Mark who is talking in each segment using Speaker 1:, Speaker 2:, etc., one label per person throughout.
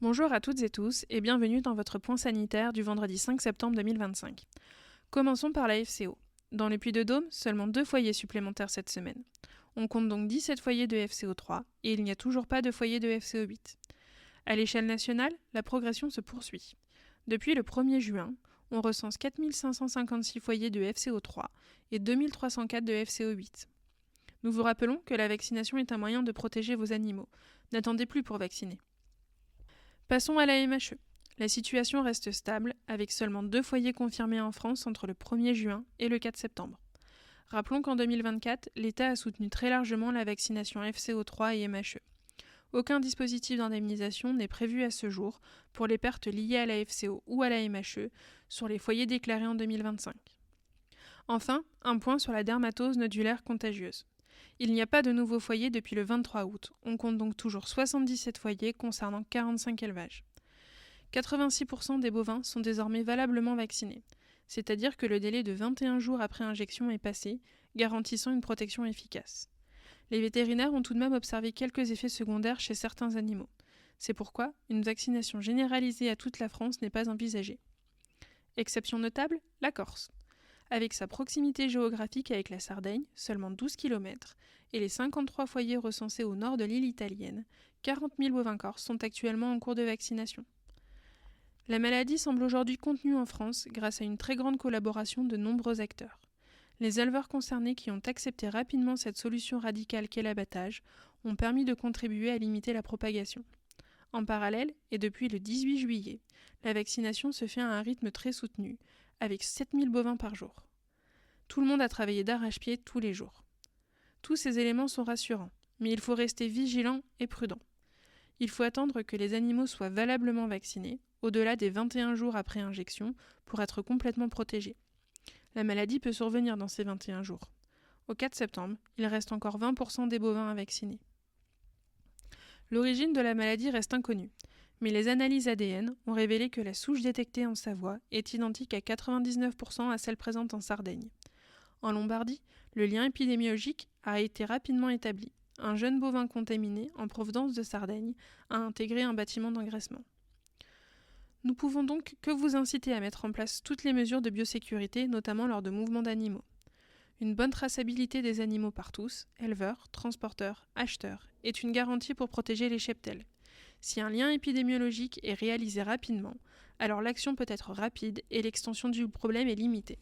Speaker 1: Bonjour à toutes et tous et bienvenue dans votre point sanitaire du vendredi 5 septembre 2025. Commençons par la FCO. Dans les Puy-de-Dôme, seulement 2 foyers supplémentaires cette semaine. On compte donc 17 foyers de FCO3 et il n'y a toujours pas de foyer de FCO8. À l'échelle nationale, la progression se poursuit. Depuis le 1er juin, on recense 4 556 foyers de FCO3 et 2 304 de FCO8. Nous vous rappelons que la vaccination est un moyen de protéger vos animaux. N'attendez plus pour vacciner. Passons à la MHE. La situation reste stable, avec seulement 2 foyers confirmés en France entre le 1er juin et le 4 septembre. Rappelons qu'en 2024, l'État a soutenu très largement la vaccination FCO3 et MHE. Aucun dispositif d'indemnisation n'est prévu à ce jour pour les pertes liées à la FCO ou à la MHE sur les foyers déclarés en 2025. Enfin, un point sur la dermatose nodulaire contagieuse. Il n'y a pas de nouveaux foyers depuis le 23 août. On compte donc toujours 77 foyers concernant 45 élevages. 86% des bovins sont désormais valablement vaccinés, c'est-à-dire que le délai de 21 jours après injection est passé, garantissant une protection efficace. Les vétérinaires ont tout de même observé quelques effets secondaires chez certains animaux. C'est pourquoi une vaccination généralisée à toute la France n'est pas envisagée. Exception notable, la Corse. Avec sa proximité géographique avec la Sardaigne, seulement 12 km, et les 53 foyers recensés au nord de l'île italienne, 40 000 bovins corses sont actuellement en cours de vaccination. La maladie semble aujourd'hui contenue en France grâce à une très grande collaboration de nombreux acteurs. Les éleveurs concernés qui ont accepté rapidement cette solution radicale qu'est l'abattage ont permis de contribuer à limiter la propagation. En parallèle, et depuis le 18 juillet, la vaccination se fait à un rythme très soutenu, avec 7000 bovins par jour. Tout le monde a travaillé d'arrache-pied tous les jours. Tous ces éléments sont rassurants, mais il faut rester vigilant et prudent. Il faut attendre que les animaux soient valablement vaccinés, au-delà des 21 jours après injection, pour être complètement protégés. La maladie peut survenir dans ces 21 jours. Au 4 septembre, il reste encore 20% des bovins à vacciner. L'origine de la maladie reste inconnue, mais les analyses ADN ont révélé que la souche détectée en Savoie est identique à 99% à celle présente en Sardaigne. En Lombardie, le lien épidémiologique a été rapidement établi. Un jeune bovin contaminé, en provenance de Sardaigne, a intégré un bâtiment d'engraissement. Nous pouvons donc que vous inciter à mettre en place toutes les mesures de biosécurité, notamment lors de mouvements d'animaux. Une bonne traçabilité des animaux par tous, éleveurs, transporteurs, acheteurs, est une garantie pour protéger les cheptels. Si un lien épidémiologique est réalisé rapidement, alors l'action peut être rapide et l'extension du problème est limitée.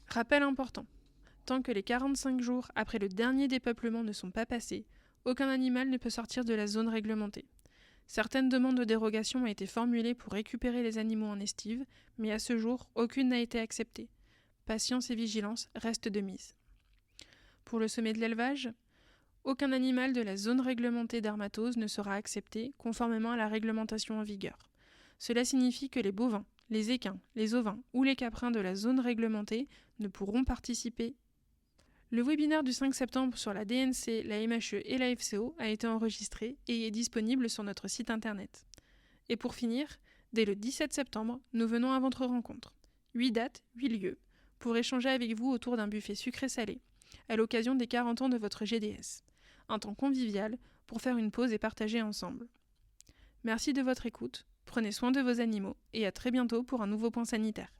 Speaker 1: Rappel important. Tant que les 45 jours après le dernier dépeuplement ne sont pas passés, aucun animal ne peut sortir de la zone réglementée. Certaines demandes de dérogation ont été formulées pour récupérer les animaux en estive, mais à ce jour, aucune n'a été acceptée. Patience et vigilance restent de mise. Pour le sommet de l'élevage, aucun animal de la zone réglementée dermatose ne sera accepté conformément à la réglementation en vigueur. Cela signifie que les bovins, les équins, les ovins ou les caprins de la zone réglementée ne pourront participer. Le webinaire du 5 septembre sur la DNC, la MHE et la FCO a été enregistré et est disponible sur notre site internet. Et pour finir, dès le 17 septembre, nous venons à votre rencontre. 8 dates, 8 lieux, pour échanger avec vous autour d'un buffet sucré-salé, à l'occasion des 40 ans de votre GDS. Un temps convivial pour faire une pause et partager ensemble. Merci de votre écoute, prenez soin de vos animaux et à très bientôt pour un nouveau point sanitaire.